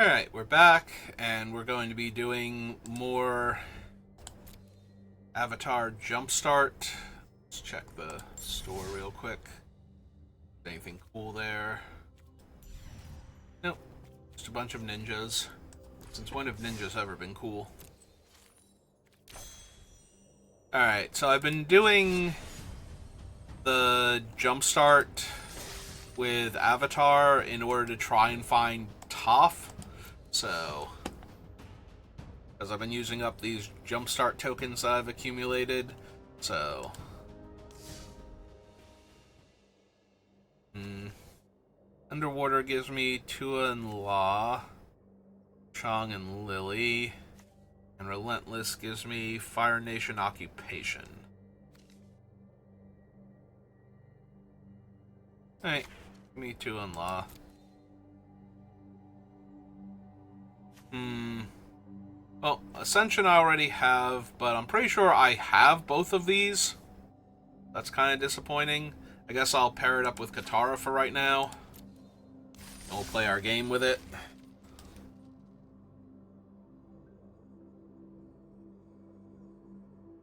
Alright, we're back, and we're going to be doing more Avatar Jumpstart. Let's check the store real quick. Anything cool there? Nope. Just a bunch of ninjas. Since when have ninjas ever been cool? Alright, so I've been doing the Jumpstart with Avatar in order to try and find Toph. So, because I've been using up these Jumpstart tokens that I've accumulated, so... Underwater gives me Tua and La, Chong and Lily, and Relentless gives me Fire Nation Occupation. Alright, give me Tua and La. Well, Ascension I already have, but I'm pretty sure I have both of these. That's kind of disappointing. I guess I'll pair it up with Katara for right now. And we'll play our game with it.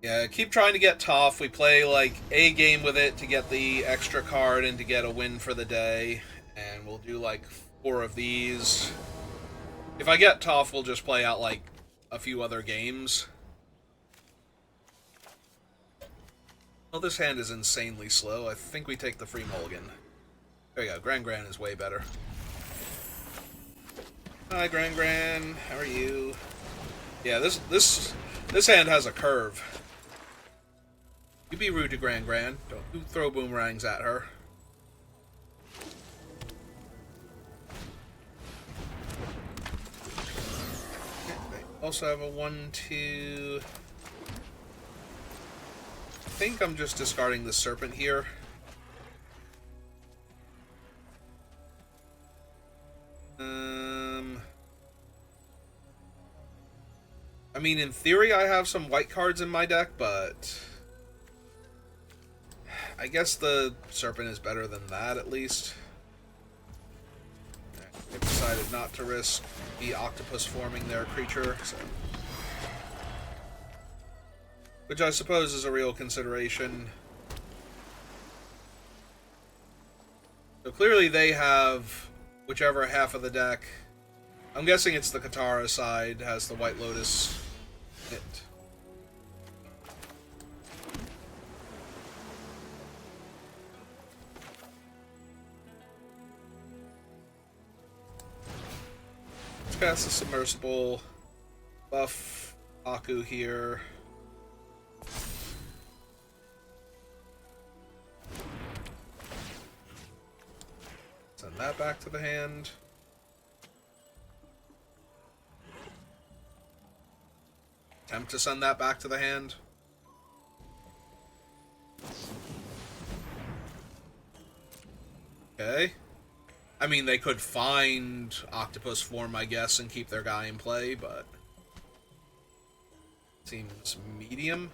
Yeah, keep trying to get Toph. We play, like, a game with it to get the extra card and to get a win for the day. And we'll do, like, 4 of these. If I get Toph, we'll just play out, like, a few other games. Well, this hand is insanely slow. I think we take the free mulligan. There we go. Gran is way better. Hi, Gran. How are you? Yeah, this hand has a curve. You be rude to Gran. Don't throw boomerangs at her. Also have a 1-2. I think I'm just discarding the serpent here. I mean, in theory, I have some white cards in my deck, but I guess the serpent is better than that, at least. They decided not to risk the octopus forming their creature, so... Which I suppose is a real consideration. So clearly they have whichever half of the deck. I'm guessing it's the Katara side, has the White Lotus in it. Let's cast the Submersible. Buff Aku here. Send that back to the hand. Attempt to send that back to the hand. Okay. I mean, they could find octopus form, I guess, and keep their guy in play, but... Seems medium.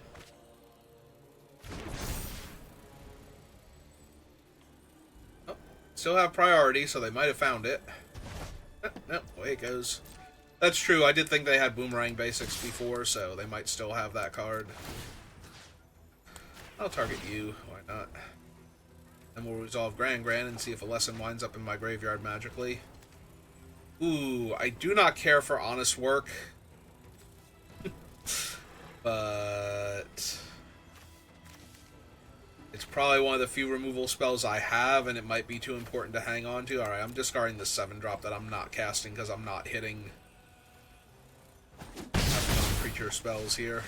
Oh, still have priority, so they might have found it. No, away it goes. That's true, I did think they had Boomerang Basics before, so they might still have that card. I'll target you, why not? Then we'll resolve Gran and see if a lesson winds up in my graveyard magically. Ooh, I do not care for Honest Work. But... it's probably one of the few removal spells I have, and it might be too important to hang on to. Alright, I'm discarding the 7-drop that I'm not casting because I'm not hitting non-creature spells here.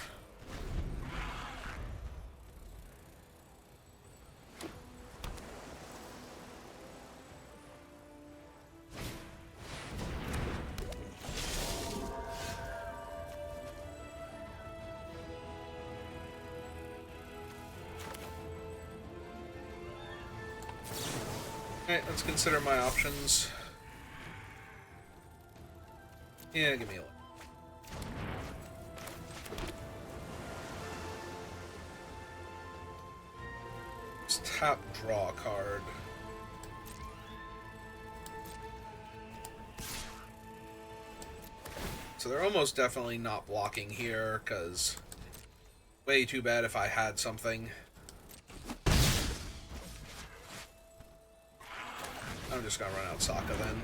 Alright, let's consider my options. Yeah, give me a look. Just tap, draw a card. so they're almost definitely not blocking here, because way too bad if I had something. I'm just gonna run out Sokka then.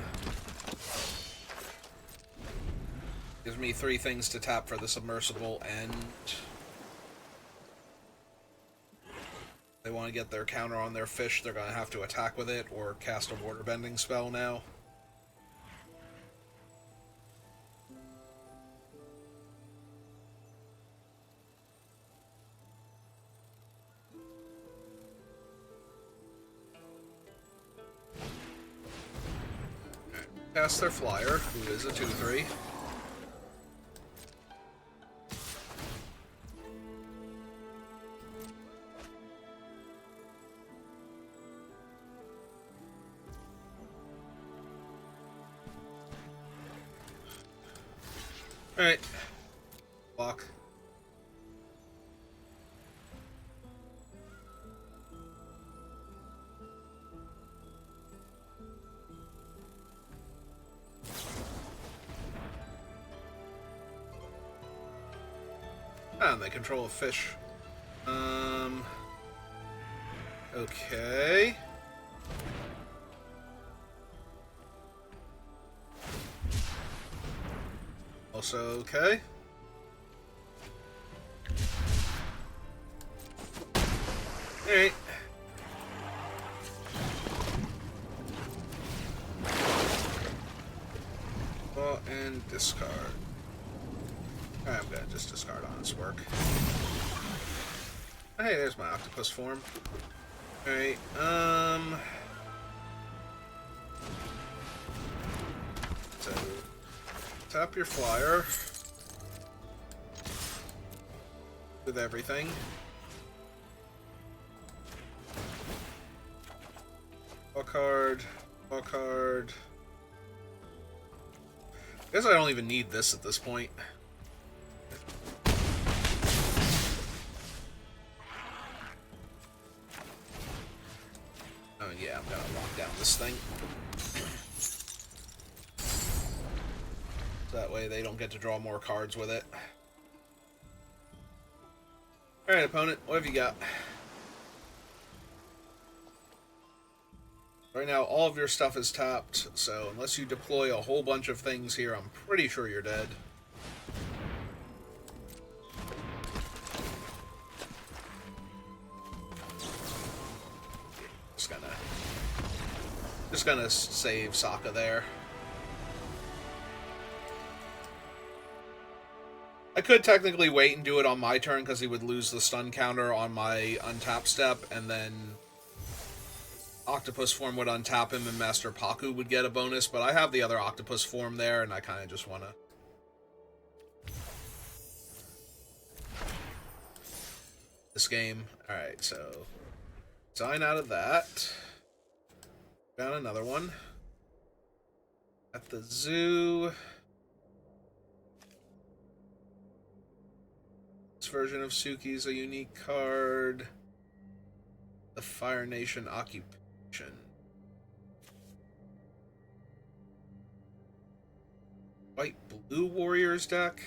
Gives me 3 things to tap for the submersible, and they want to get their counter on their fish, they're gonna have to attack with it or cast a water bending spell now. Cast their flyer, who is a 2/3. Alright. Block. And they control a fish. Okay. Also okay. Alright. Draw and discard. Alright, I'm gonna just discard Honest Work. Oh, hey, there's my octopus form. Alright, so tap your flyer with everything. Draw card, draw card. I guess I don't even need this at this point. Oh yeah, I'm gonna lock down this thing. So that way they don't get to draw more cards with it. Alright, opponent, what have you got? Right now, all of your stuff is tapped, so unless you deploy a whole bunch of things here, I'm pretty sure you're dead. Just gonna save Sokka there. I could technically wait and do it on my turn because he would lose the stun counter on my untap step, and then Octopus form would untap him and Master Paku would get a bonus, but I have the other Octopus form there, and I kind of just want to... This game. Alright, so... Sign out of that. Got another one. At the zoo. This version of Suki's a unique card. The Fire Nation Occupation. White Blue Warriors deck.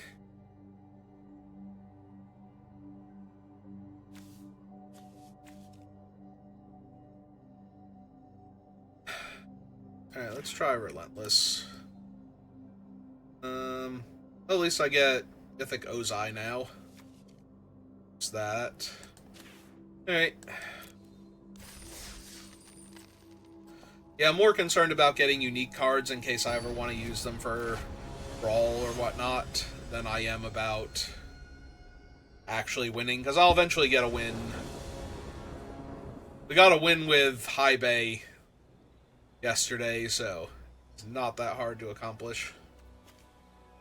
Alright, let's try Relentless. At least I get Mythic Ozai now. What's that? Alright. Yeah, I'm more concerned about getting unique cards in case I ever want to use them for Brawl or whatnot than I am about actually winning, because I'll eventually get a win. We got a win with High Bay yesterday, so it's not that hard to accomplish.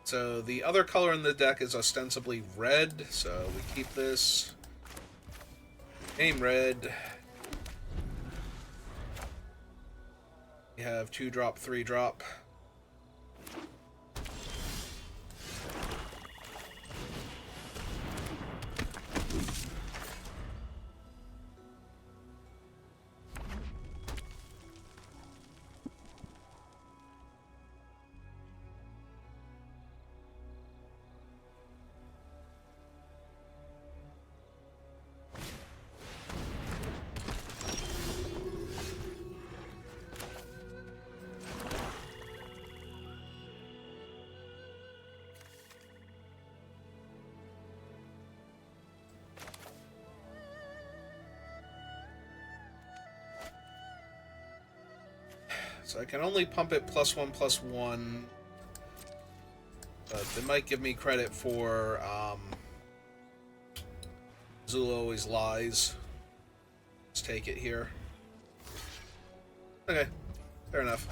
So the other color in the deck is ostensibly red, so we keep this. Game red. We have 2-drop, 3-drop. So I can only pump it +1/+1. But they might give me credit for, Zula always lies. Let's take it here. Okay, fair enough.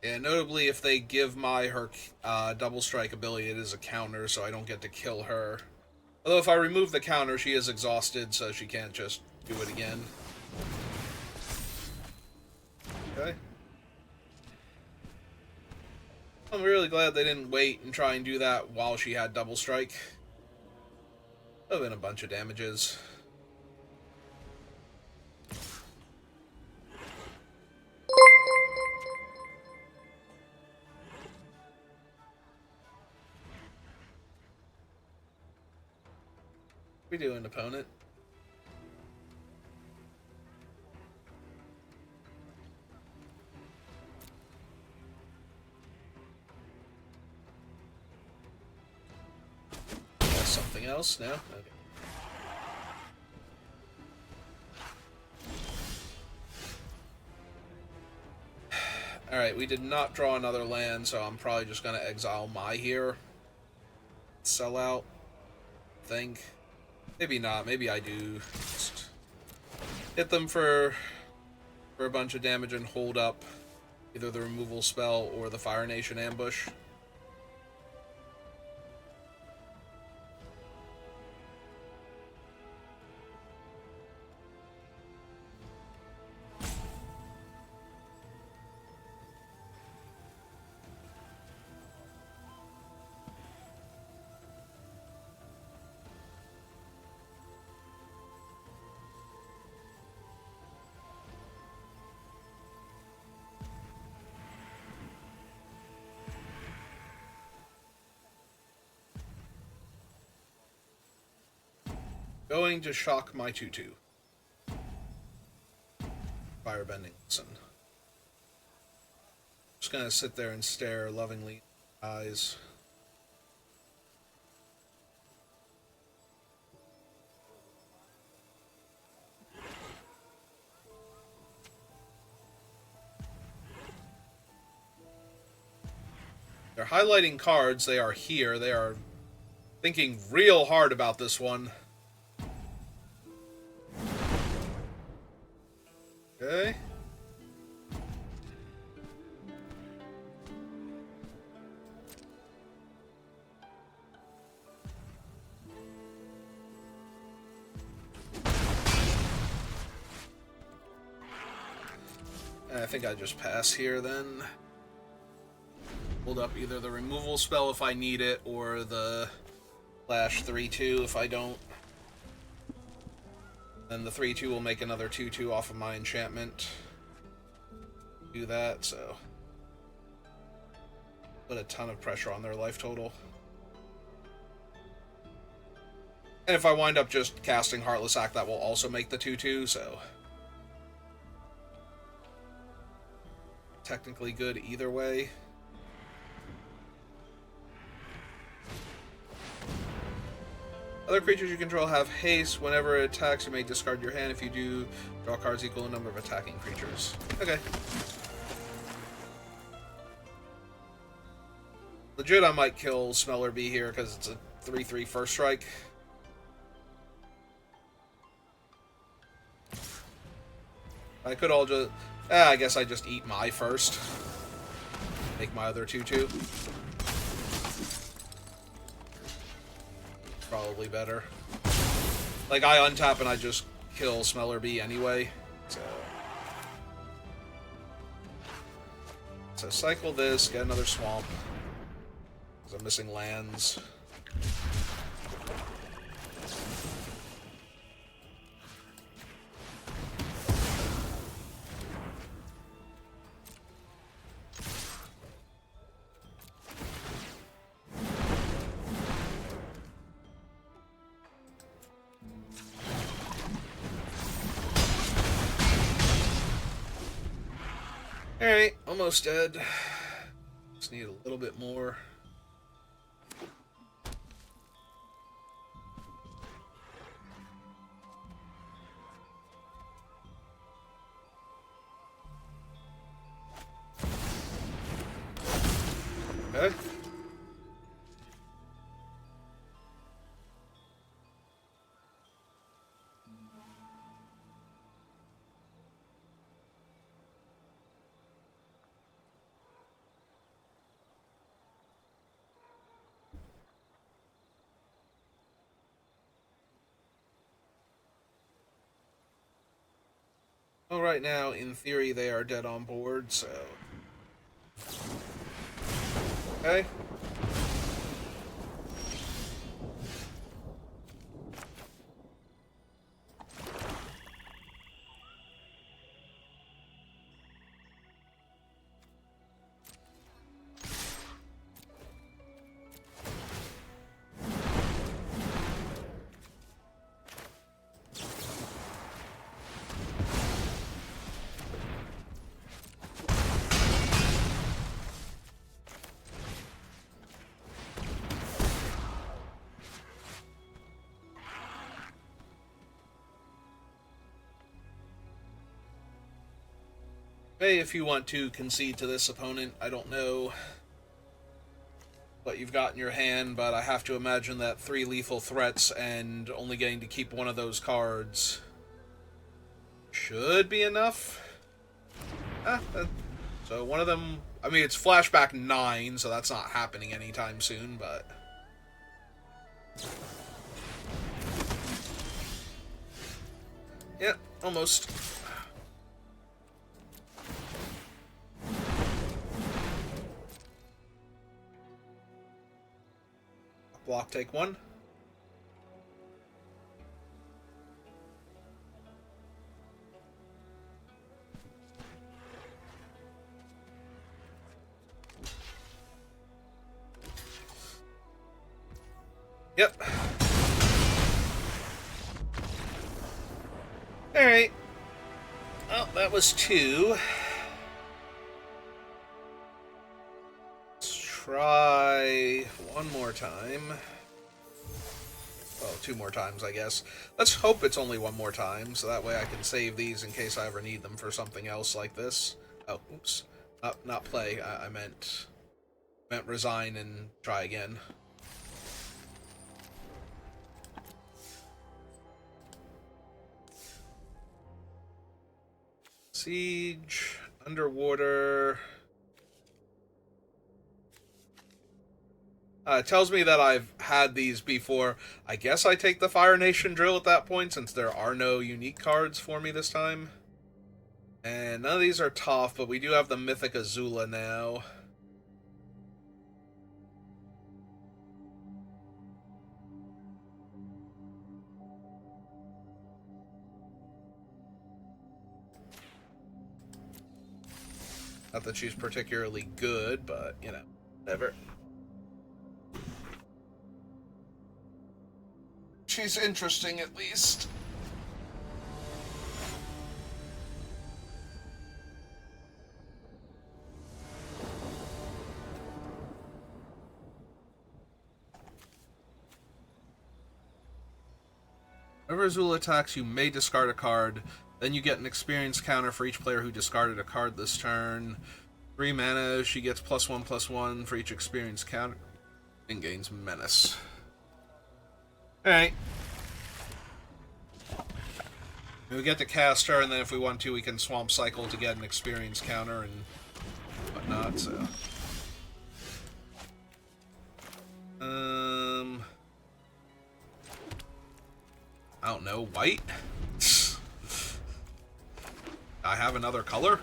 And notably, if they give her double strike ability, it is a counter, so I don't get to kill her. Although if I remove the counter, she is exhausted, so she can't just do it again. Okay. I'm really glad they didn't wait and try and do that while she had double strike. That would have been a bunch of damages. We doing, opponent? Something else? No? Okay. Alright, we did not draw another land, so I'm probably just going to exile my here. Sell out. Think. Maybe not. Maybe I do. Just hit them for a bunch of damage and hold up either the removal spell or the Fire Nation ambush. Going to shock my 2/2. Firebending. Listen. Just gonna sit there and stare lovingly in the eyes. They're highlighting cards. They are here. They are thinking real hard about this one. Okay. I think I just pass here then. Hold up either the removal spell if I need it, or the flash 3/2 if I don't. Then the 3/2 will make another 2/2 off of my enchantment. Do that, so put a ton of pressure on their life total. And if I wind up just casting Heartless Act, that will also make the 2/2, so technically good either way. Other creatures you control have haste. Whenever it attacks, you may discard your hand. If you do, draw cards equal to the number of attacking creatures. Okay. Legit, I might kill Smeller Bee here because it's a 3/3 first strike. I could all just... I guess I just eat my first. Make my other 2/2. Probably better. Like, I untap and I just kill Smeller Bee anyway. So cycle this, get another swamp. Because I'm missing lands. Alright, almost dead. Just need a little bit more. Okay. Well, right now, in theory, they are dead on board, so... Okay. Hey, if you want to concede to this opponent, I don't know what you've got in your hand, but I have to imagine that 3 lethal threats and only getting to keep one of those cards should be enough. So one of them, I mean, it's flashback 9, so that's not happening anytime soon, but... Yeah, almost. Block, take 1. Yep. Alright. Well, that was 2. Let's try one more time. Well, 2 more times, I guess. Let's hope it's only 1 more time, so that way I can save these in case I ever need them for something else like this. Oh, oops. Not play. I meant resign and try again. Siege, underwater. It tells me that I've had these before. I guess I take the Fire Nation drill at that point, since there are no unique cards for me this time. And none of these are Toph, but we do have the Mythic Azula now. Not that she's particularly good, but, you know, whatever. She's interesting, at least. Whenever Azula attacks, you may discard a card. Then you get an experience counter for each player who discarded a card this turn. 3 mana, she gets +1/+1 for each experience counter and gains Menace. Alright. We get to cast her, and then if we want to, we can Swamp Cycle to get an experience counter and whatnot, so... I don't know, white? I have another color?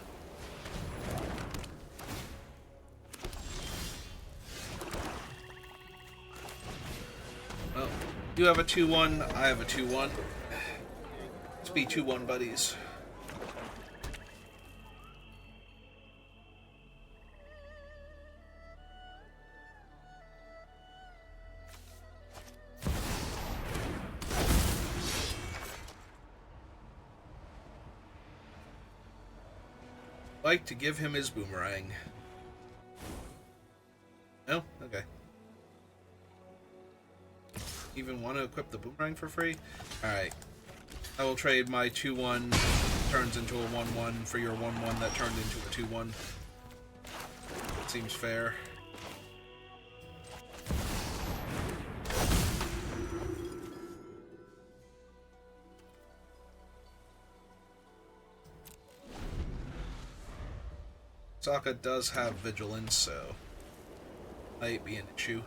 Well, you have a 2/1, I have a 2/1. Let's be 2/1 buddies. like to give him his boomerang. No? Okay. Even want to equip the boomerang for free? Alright. I will trade my 2-1 turns into a 1-1 for your 1-1 that turned into a 2-1. Seems fair. Sokka does have vigilance, so might be an issue.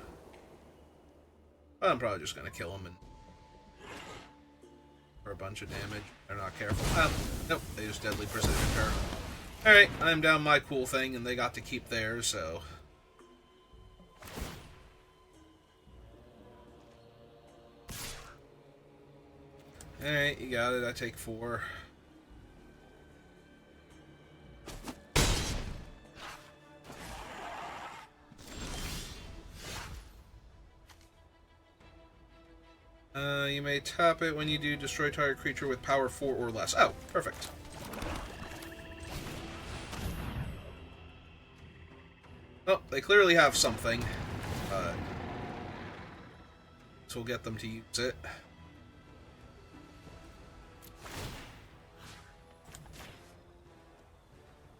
But I'm probably just gonna kill him and for a bunch of damage. They're not careful. Oh, nope, they just deadly precision her. Alright, I'm down my cool thing and they got to keep theirs, so. Alright, you got it. I take 4. You may tap it when you do destroy target creature with power 4 or less. Oh, perfect. Oh, they clearly have something. So we'll get them to use it.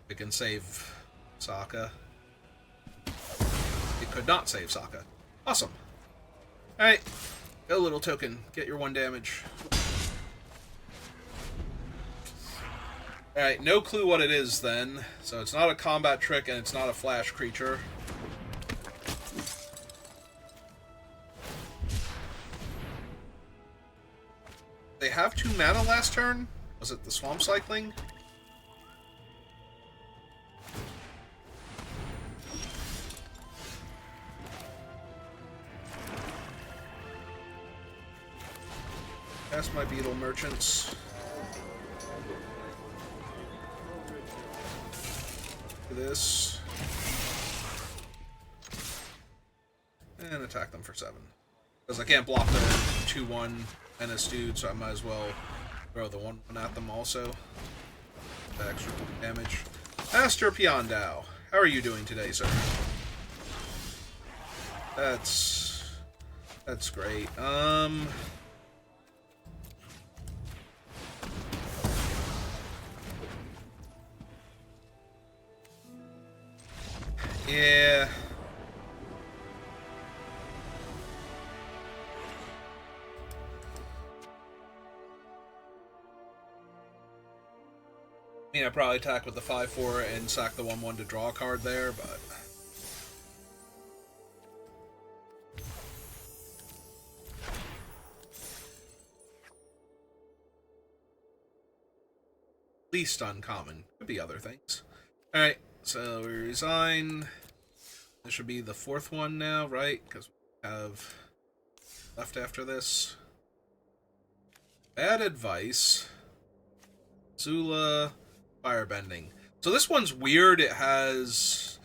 It can save Sokka. It could not save Sokka. Awesome. Alright. Go, little token. Get your 1 damage. Alright, no clue what it is then. So it's not a combat trick and it's not a flash creature. They have 2 mana last turn? Was it the swamp cycling? Cast my beetle merchants. Do this. And attack them for 7. Because I can't block their 2-1 menace dude, so I might as well throw the 1-1 at them also. That extra damage. Master Piandao, how are you doing today, sir? That's great. Yeah. I mean, I probably attack with the 5-4 and sack the 1-1 to draw a card there, but least uncommon. Could be other things. Alright, so we resign. This should be the 4th one now, right? Because we have left after this. Bad advice. Zula, firebending. So this one's weird. It has...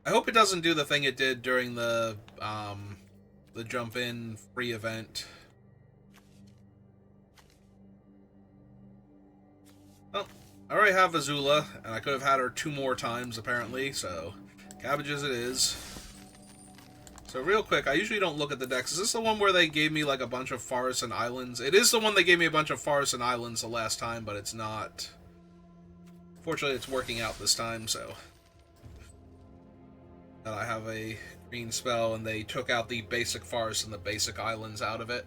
I hope it doesn't do the thing it did during the jump in free event. Well, I already have Azula, and I could have had her 2 more times apparently, so cabbages it is. So real quick, I usually don't look at the decks. Is this the one where they gave me like a bunch of forests and islands? It is the one that gave me a bunch of forests and islands the last time, but it's not. Fortunately, it's working out this time, so. And I have a green spell, and they took out the basic forests and the basic islands out of it.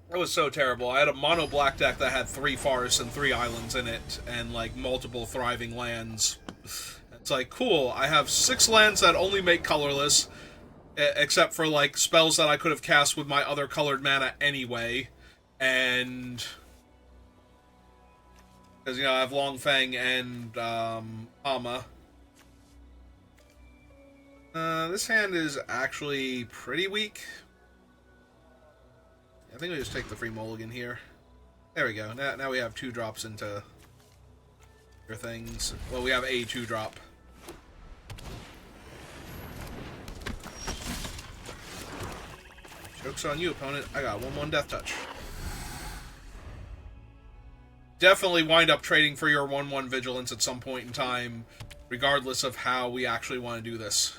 That was so terrible. I had a mono black deck that had 3 forests and 3 islands in it, and like multiple thriving lands. It's like, cool, I have 6 lands that only make colorless, except for like spells that I could have cast with my other colored mana anyway, and because, you know, I have Longfang and Ama. This hand is actually pretty weak. I think we just take the free mulligan here. There we go. Now we have 2 drops into your things. Well, we have a 2 drop. Joke's on you, opponent. I got 1/1 death touch. definitely wind up trading for your 1/1 vigilance at some point in time, regardless of how we actually want to do this.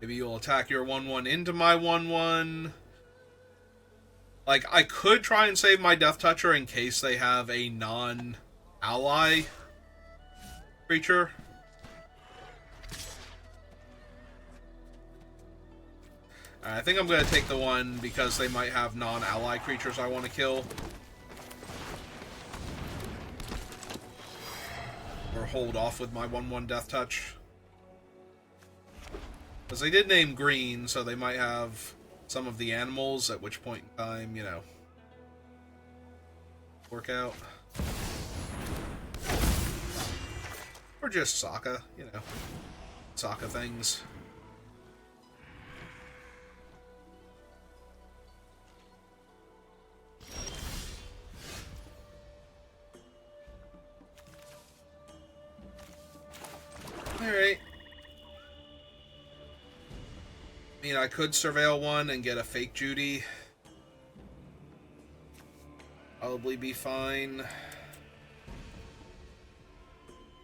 Maybe you'll attack your 1/1 into my 1/1. Like, I could try and save my Death Toucher in case they have a non-ally creature. I think I'm going to take the one because they might have non-ally creatures I want to kill. Or hold off with my 1/1 Death Touch. Because they did name green, so they might have some of the animals, at which point in time, you know, work out. Or just Sokka, you know, Sokka things. Alright. I mean, I could surveil one and get a fake Judy. Probably be fine.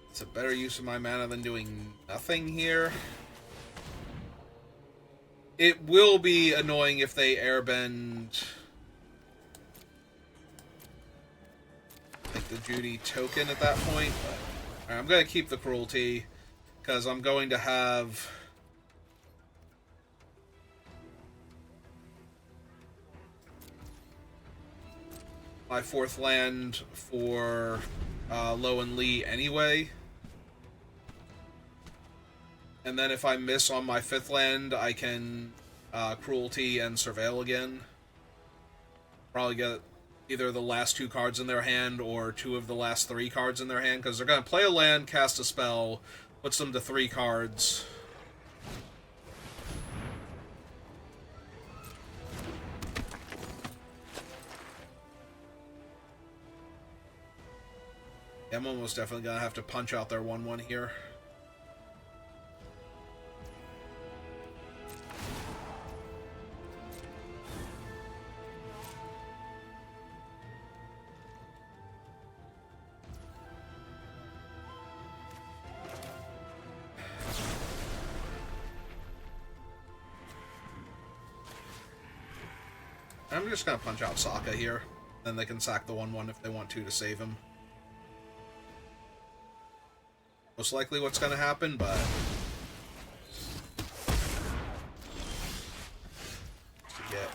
It's a better use of my mana than doing nothing here. It will be annoying if they airbend like the Judy token at that point. But I'm going to keep the cruelty because I'm going to have my 4th land for Lo and Lee anyway. And then if I miss on my 5th land, I can cruelty and surveil again. Probably get either the last 2 cards in their hand or 2 of the last 3 cards in their hand, because they're going to play a land, cast a spell, puts them to 3 cards. I'm almost definitely going to have to punch out their 1/1 here. I'm just going to punch out Sokka here. Then they can sack the 1/1 if they want to save him. Most likely what's going to happen, but to get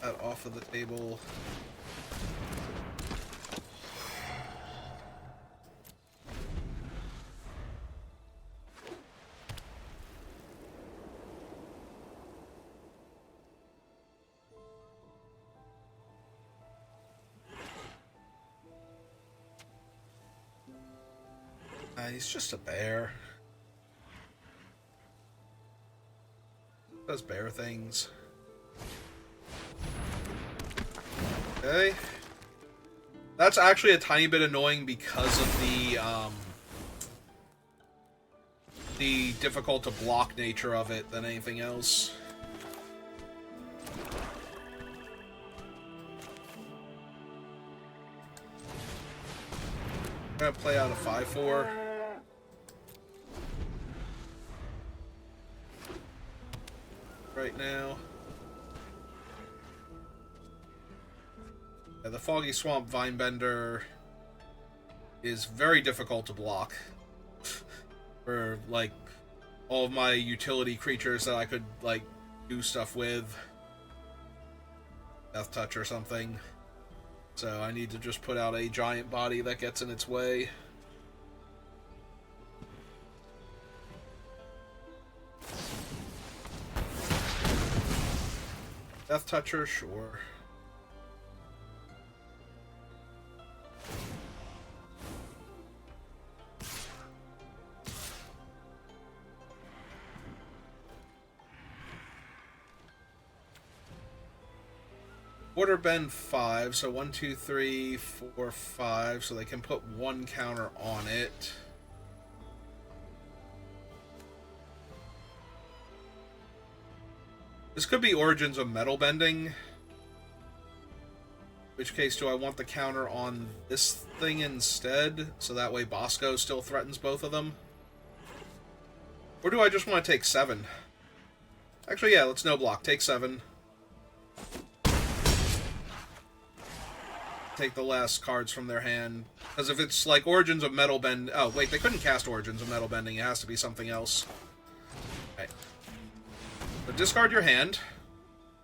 that off of the table. He's just a bear. Does bear things. Okay. That's actually a tiny bit annoying because of the difficult to block nature of it than anything else. I'm gonna play out a 5/4. Right now. Yeah, the Foggy Swamp Vinebender is very difficult to block for, like, all of my utility creatures that I could, like, do stuff with. Death Touch or something. So I need to just put out a giant body that gets in its way. Death Toucher, sure. Order bend 5, so 1, 2, 3, 4, 5, so they can put 1 counter on it. This could be Origins of Metal Bending. In which case, do I want the counter on this thing instead? So that way Bosco still threatens both of them? Or do I just want to take 7? Actually, yeah, let's no block. Take 7. Take the last cards from their hand. Because if it's like Origins of Metal Bend... Oh, wait, they couldn't cast Origins of Metal Bending. It has to be something else. Okay. So discard your hand.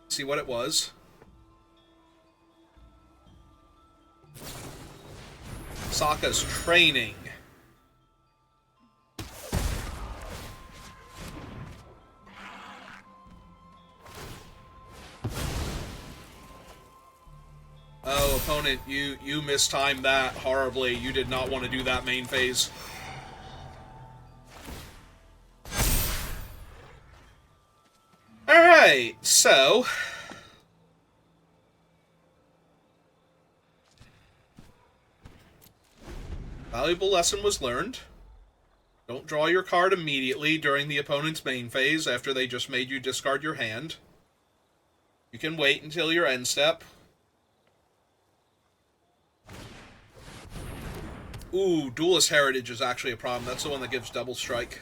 See what it was. Sokka's training. Oh, opponent, you mistimed that horribly. You did not want to do that main phase. Alright, so... Valuable lesson was learned. Don't draw your card immediately during the opponent's main phase after they just made you discard your hand. You can wait until your end step. Ooh, Duelist Heritage is actually a problem. That's the one that gives double strike.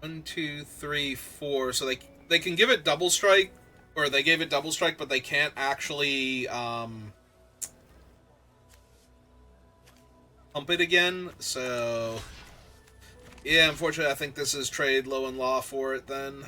One, two, three, four. So they can give it double strike, or they gave it double strike, but they can't actually pump it again. So yeah, unfortunately, I think this is trade low in law for it then.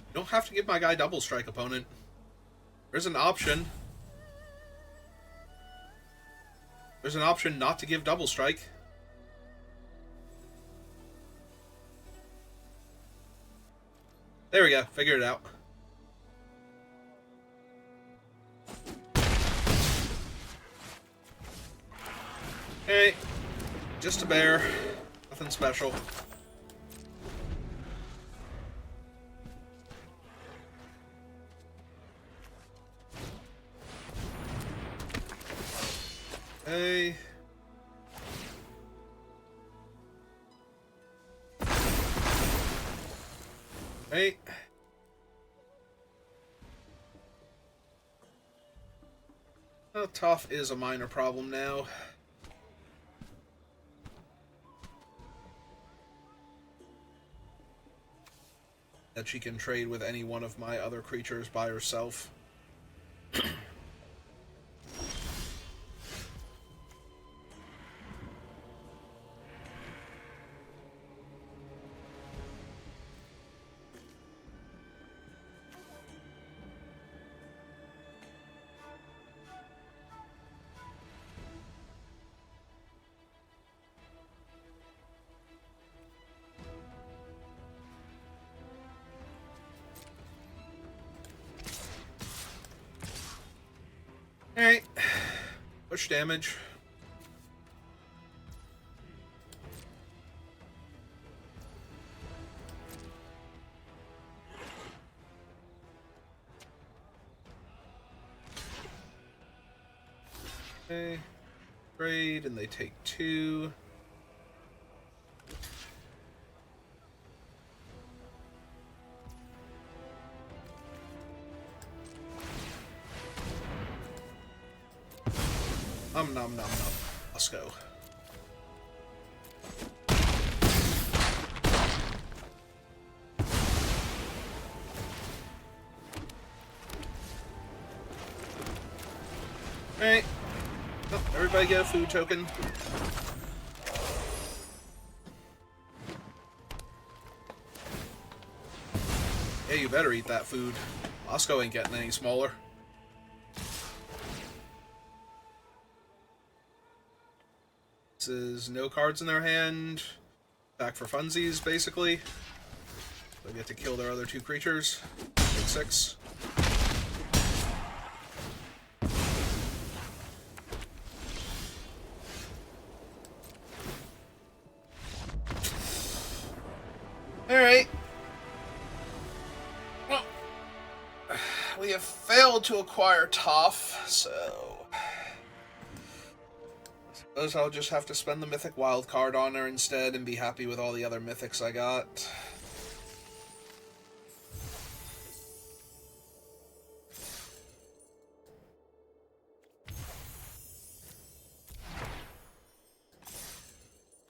You don't have to give my guy double strike, opponent. There's an option. There's an option not to give double strike. There we go. Figured it out. Hey, just a bear. Nothing special. Hey. Hey. Well, Toph is a minor problem now. That she can trade with any one of my other creatures by herself. Alright. Push damage. Okay. Trade, and they take 2. Nom nom nom nom. Let's go. Alright. Oh, everybody get a food token. Yeah, you better eat that food. Moscow ain't getting any smaller. Is no cards in their hand. Back for funsies, basically. They get to kill their other two creatures. Take 6. Alright. Well, we have failed to acquire Toph, so I suppose I'll just have to spend the mythic wild card on her instead and be happy with all the other mythics I got.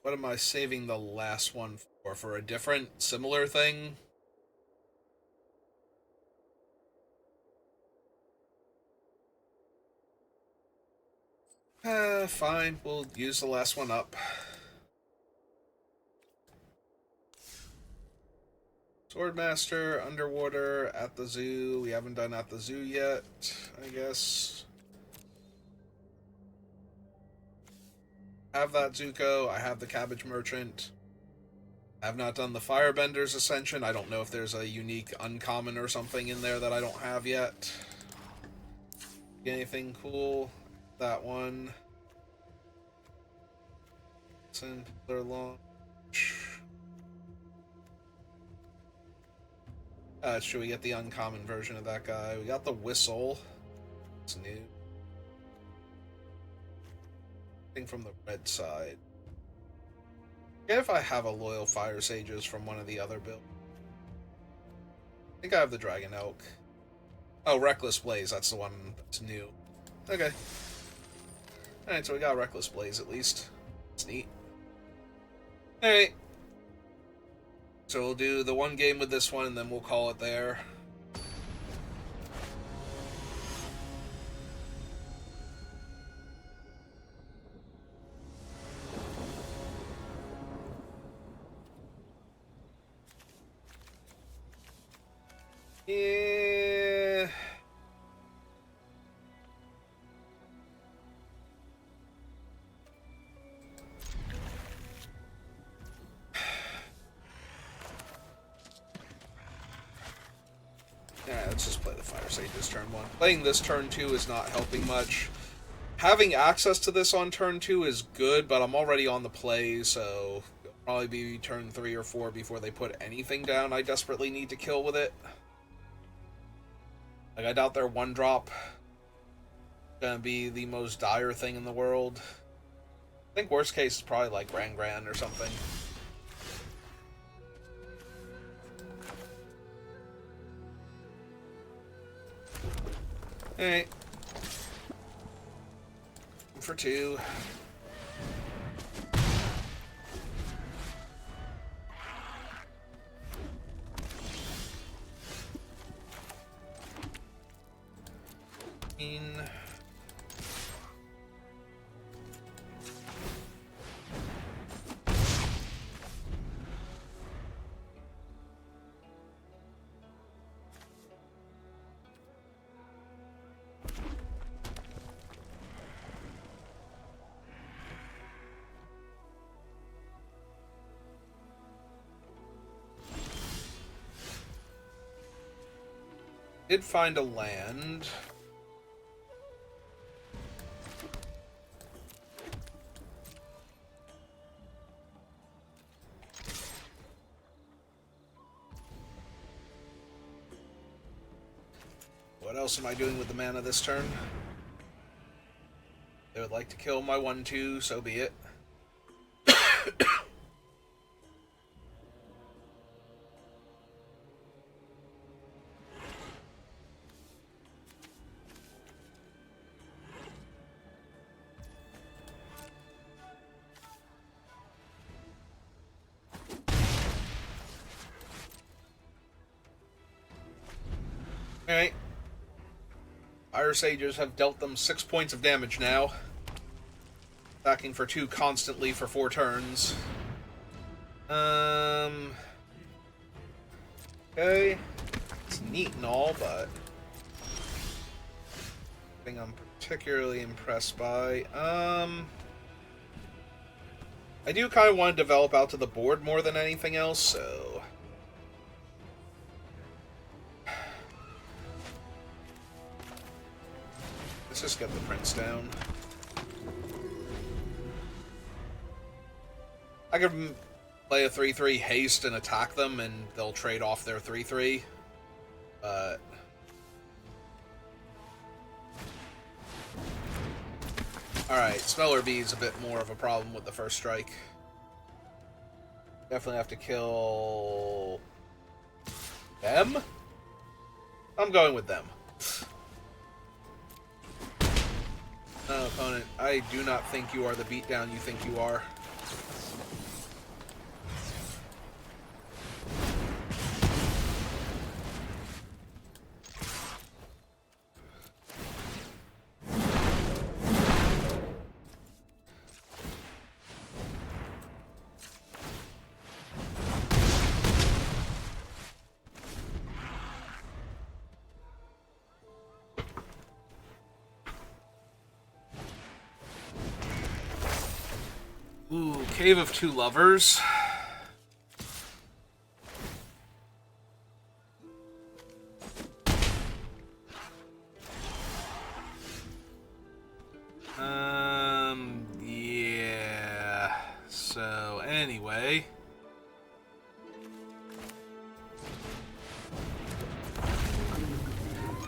What am I saving the last one for? For a different, similar thing? Fine. We'll use the last one up. Swordmaster, Underwater, at the zoo. We haven't done at the zoo yet, I guess. Have that Zuko. I have the Cabbage Merchant. I have not done the Firebender's Ascension. I don't know if there's a unique uncommon or something in there that I don't have yet. Anything cool? That one. Simpler launch. Should we get the uncommon version of that guy? We got the Whistle. It's new. Thing from the red side. Forget if I have a Loyal Fire Sages from one of the other builds. I think I have the Dragon Elk. Oh, Reckless Blaze, that's the one that's new. Okay. Alright, so we got Reckless Blaze at least. It's neat. Alright. So we'll do the one game with this one and then we'll call it there. Yeah. Yeah, let's just play the Fire Sages turn 1. Playing this turn 2 is not helping much. Having access to this on turn 2 is good, but I'm already on the play, so it'll probably be turn 3 or 4 before they put anything down I desperately need to kill with it. Like, I doubt their 1-drop gonna be the most dire thing in the world. I think worst case is probably like Gran or something. Alright. For 2. Did find a land. What else am I doing with the mana this turn? They would like to kill my 1/2, so be it. Alright. Fire Sages have dealt them 6 points of damage now. Attacking for 2 constantly for 4 turns. Okay. It's neat and all, but thing I'm particularly impressed by. I do kind of want to develop out to the board more than anything else, so... Let's just get the prince down. I could play a 3-3 haste and attack them, and they'll trade off their 3-3. But... Alright, Smeller Bee is a bit more of a problem with the first strike. Definitely have to kill... them? I'm going with them. No, opponent, I do not think you are the beatdown you think you are. Ooh, Cave of Two Lovers. Yeah. So, anyway.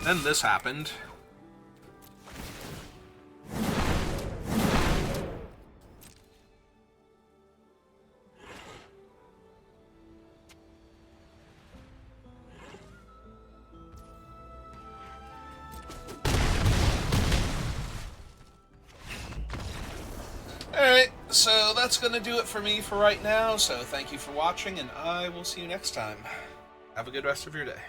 Then this happened. Alright, so that's going to do it for me for right now, so thank you for watching, and I will see you next time. Have a good rest of your day.